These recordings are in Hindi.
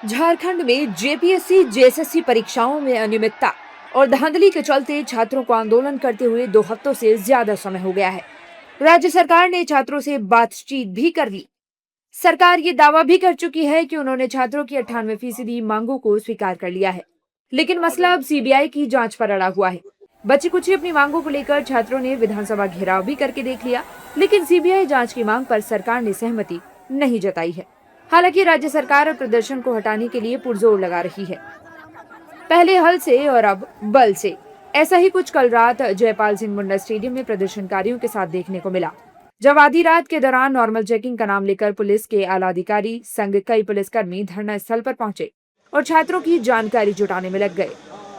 झारखंड में जेपीएससी जेएसएससी परीक्षाओं में अनियमितता और धांधली के चलते छात्रों को आंदोलन करते हुए 2 हफ्तों से ज्यादा समय हो गया है। राज्य सरकार ने छात्रों से बातचीत भी कर ली। सरकार ये दावा भी कर चुकी है कि उन्होंने छात्रों की 98% मांगों को स्वीकार कर लिया है, लेकिन मसला अब सीबीआई की जांच पर अड़ा हुआ है। बची कुछ अपनी मांगों को लेकर छात्रों ने विधानसभा घेराव भी करके देख लिया, लेकिन सीबीआई जांच की मांग पर सरकार ने सहमति नहीं जताई है। हालांकि राज्य सरकार प्रदर्शन को हटाने के लिए पुरजोर लगा रही है, पहले हल से और अब बल से। ऐसा ही कुछ कल रात जयपाल सिंह मुंडा स्टेडियम में प्रदर्शनकारियों के साथ देखने को मिला, जब आधी रात के दौरान नॉर्मल चेकिंग का नाम लेकर पुलिस के आला अधिकारी संग कई पुलिसकर्मी धरना स्थल पर पहुंचे और छात्रों की जानकारी जुटाने में लग गए।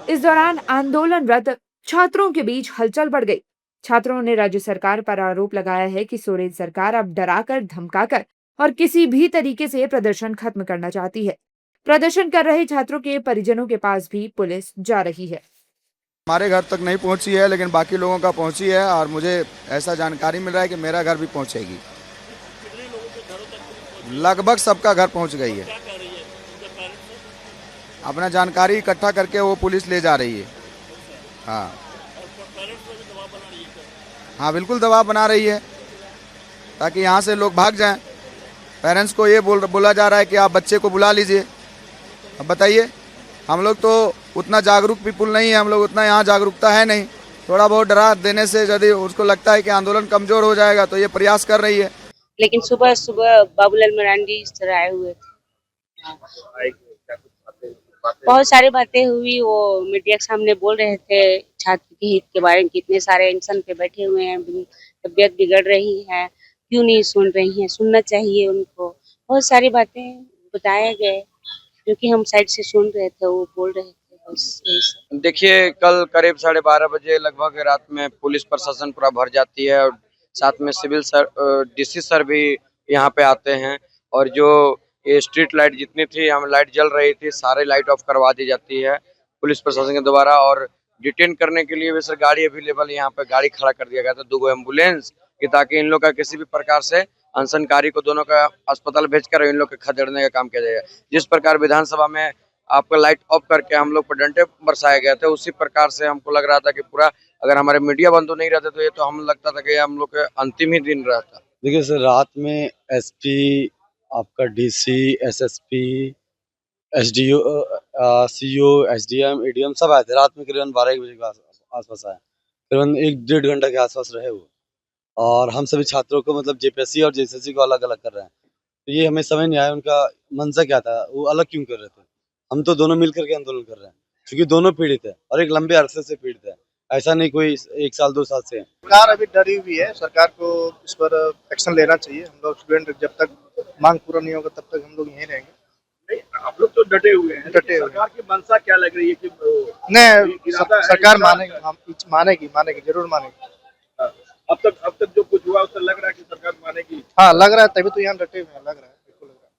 इस दौरान आंदोलनरत छात्रों के बीच हलचल बढ़ गई। छात्रों ने राज्य सरकार पर आरोप लगाया है कि सोरेन सरकार अब डराकर धमकाकर और किसी भी तरीके से प्रदर्शन खत्म करना चाहती है। प्रदर्शन कर रहे छात्रों के परिजनों के पास भी पुलिस जा रही है। हमारे घर तक नहीं पहुंची है, लेकिन बाकी लोगों का पहुंची है और मुझे ऐसा जानकारी मिल रहा है कि मेरा घर भी पहुंचेगी। लगभग सबका घर पहुंच गई है। अपना जानकारी इकट्ठा करके वो पुलिस ले जा रही है। हाँ, बिल्कुल दबाव बना रही है ताकि यहाँ से लोग भाग जाएं। पेरेंट्स को ये बोला जा रहा है कि आप बच्चे को बुला लीजिए। अब बताइए, हम लोग तो उतना जागरूक पीपुल नहीं है, हम लोग उतना यहाँ जागरूकता है नहीं। थोड़ा बहुत डरा देने से यदि उसको लगता है कि आंदोलन कमजोर हो जाएगा तो ये प्रयास कर रही है। लेकिन सुबह सुबह बाबूलाल मरांडी इस तरह आए हुए थे, बहुत सारी बातें हुई। वो मीडिया के सामने बोल रहे थे छात्र के हित के बारे में, कितने सारे इंसान पे बैठे हुए हैं, तबीयत बिगड़ रही है, क्यों नहीं सुन रही हैं, सुनना चाहिए उनको। बहुत सारी बातें बताए गए जो कि हम साइड से सुन रहे थे, वो बोल रहे थे। देखिए, कल करीब 12:30 बजे लगभग रात में पुलिस प्रशासन पूरा भर जाती है और साथ में सिविल सर, डीसी सर भी यहाँ पे आते हैं और जो ये स्ट्रीट लाइट जितनी थी, हम लाइट जल रही थी, सारे लाइट ऑफ करवा दी जाती है पुलिस प्रशासन के द्वारा। और डिटेन करने के लिए वैसे गाड़ी अवेलेबल, यहाँ पे गाड़ी खड़ा कर दिया गया था, 2 एम्बुलेंस की, ताकि इन लोग का किसी भी प्रकार से अनशनकारी को दोनों का अस्पताल भेजकर इन लोग के खदेड़ने का काम किया जाएगा। जिस प्रकार विधानसभा में आपका लाइट ऑफ करके हम लोग पर डंडे बरसाए गए थे, उसी प्रकार से हमको लग रहा था कि पूरा, अगर हमारे मीडिया बंधु नहीं रहते तो ये तो हम लगता था कि हम लोग के अंतिम ही दिन रहता। देखिए सर, रात में एसपी, आपका DC, SSP, SDO, CO, SDM, ADM सब आए थे। रात में करीबन 12 बजे के आसपास आए, करीबन 1-1.5 घंटा के आसपास रहे वो। और हम सभी छात्रों को मतलब जेपीएससी और जेएसएससी को अलग अलग कर रहे हैं। तो ये हमें समझ नहीं आया उनका मंशा क्या था, वो अलग क्यों कर रहे थे। हम तो दोनों मिल करके आंदोलन कर रहे हैं, क्योंकि दोनों पीड़ित है और एक लंबे अरसे से पीड़ित है। ऐसा नहीं कोई 1 साल 2 साल से है। सरकार अभी डरी हुई है, सरकार को इस पर एक्शन लेना चाहिए। हम लोग स्टूडेंट जब तक मांग पूरा नहीं होगा तब तक हम लोग यहीं रहेंगे। नहीं, आप लोग तो डटे हुए हैं। सरकार की मंशा क्या लग रही है कि नहीं, सरकार मानेगी, जरूर मानेगी। अब तक जो कुछ हुआ उससे लग रहा है कि सरकार मानेगी। हाँ, लग रहा है, तभी तो यहाँ डटे हुए हैं, लग रहा है, बिल्कुल लग रहा है।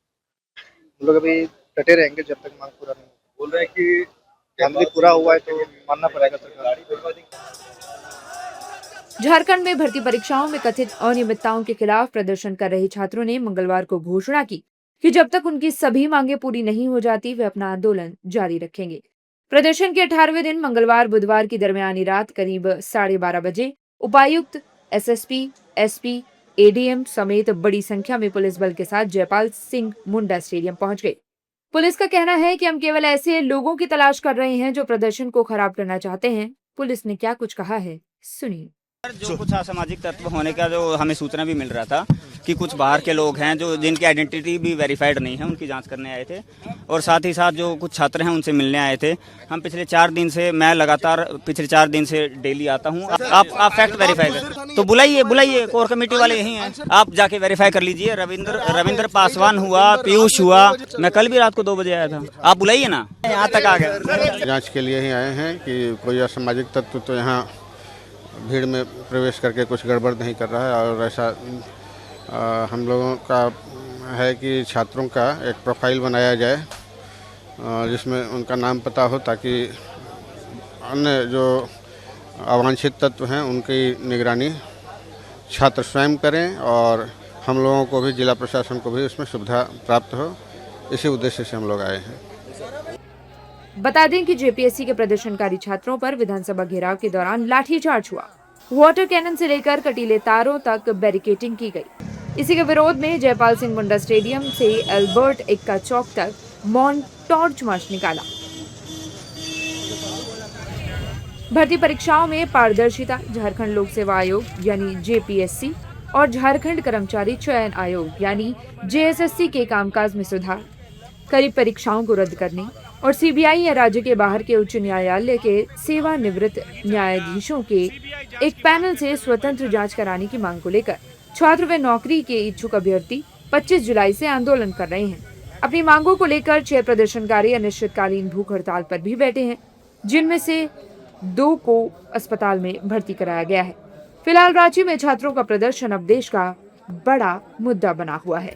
हम लोग अभी डटे रहेंगे जब तक मांग पूरा नहीं होगा। बोल रहे हैं कि मांग पूरा हुआ है तो मानना पड़ेगा सरकार। झारखंड में भर्ती परीक्षाओं में कथित अनियमितताओं के खिलाफ प्रदर्शन कर रहे छात्रों ने मंगलवार को घोषणा की कि जब तक उनकी सभी मांगें पूरी नहीं हो जाती, वे अपना आंदोलन जारी रखेंगे। प्रदर्शन के 18वें दिन मंगलवार बुधवार की दरमियानी रात करीब 12:30 बजे उपायुक्त, एसएसपी, एसपी, एडीएम समेत बड़ी संख्या में पुलिस बल के साथ जयपाल सिंह मुंडा स्टेडियम पहुंच गए। पुलिस का कहना है कि हम केवल ऐसे लोगों की तलाश कर रहे हैं जो प्रदर्शन को खराब करना चाहते हैं। पुलिस ने क्या कुछ कहा है, सुनिए। जो कुछ असामाजिक तत्व होने का जो हमें सूचना भी मिल रहा था कि कुछ बाहर के लोग हैं जो जिनकी आइडेंटिटी भी वेरीफाइड नहीं है, उनकी जांच करने आए थे। और साथ ही साथ जो कुछ छात्र हैं उनसे मिलने आए थे। हम पिछले 4 दिन से, मैं लगातार पिछले 4 दिन से डेली आता हूं। आप फैक्ट वेरीफाई कर तो बुलाइए, कोर कमेटी वाले यही हैं, आप जाके वेरीफाई कर लीजिए। रविंद्र पासवान हुआ, पीयूष हुआ, मैं कल भी रात को 2 बजे आया था, आप बुलाइए ना, यहाँ तक आ गए। जाँच के लिए ही आए हैं कि कोई असामाजिक तत्व तो यहाँ भीड़ में प्रवेश करके कुछ गड़बड़ नहीं कर रहा है। और ऐसा हम लोगों का है कि छात्रों का एक प्रोफाइल बनाया जाए जिसमें उनका नाम पता हो, ताकि अन्य जो अवांछित तत्व हैं उनकी निगरानी छात्र स्वयं करें और हम लोगों को भी, जिला प्रशासन को भी उसमें सुविधा प्राप्त हो। इसी उद्देश्य से हम लोग आए हैं। बता दें कि जेपीएससी के प्रदर्शनकारी छात्रों पर विधानसभा घेराव के दौरान लाठीचार्ज हुआ। वाटर कैनन से लेकर कटीले तारों तक बैरिकेडिंग की गई। इसी के विरोध में जयपाल सिंह मुंडा स्टेडियम से अल्बर्ट एक्का चौक तक मौन टॉर्च मार्च निकाला। भर्ती परीक्षाओं में पारदर्शिता, झारखंड लोक सेवा आयोग यानी जेपीएससी और झारखंड कर्मचारी चयन आयोग यानी जेएसएससी के कामकाज में सुधार, करीब परीक्षाओं को रद्द करने और सीबीआई या राज्य के बाहर के उच्च न्यायालय के सेवानिवृत्त न्यायाधीशों के एक पैनल से स्वतंत्र जांच कराने की मांग को लेकर छात्र व नौकरी के इच्छुक अभ्यर्थी 25 जुलाई से आंदोलन कर रहे हैं। अपनी मांगों को लेकर 6 प्रदर्शनकारी अनिश्चितकालीन भूख हड़ताल पर भी बैठे हैं, जिनमें से 2 को अस्पताल में भर्ती कराया गया है। फिलहाल रांची में छात्रों का प्रदर्शन अब देश का बड़ा मुद्दा बना हुआ है।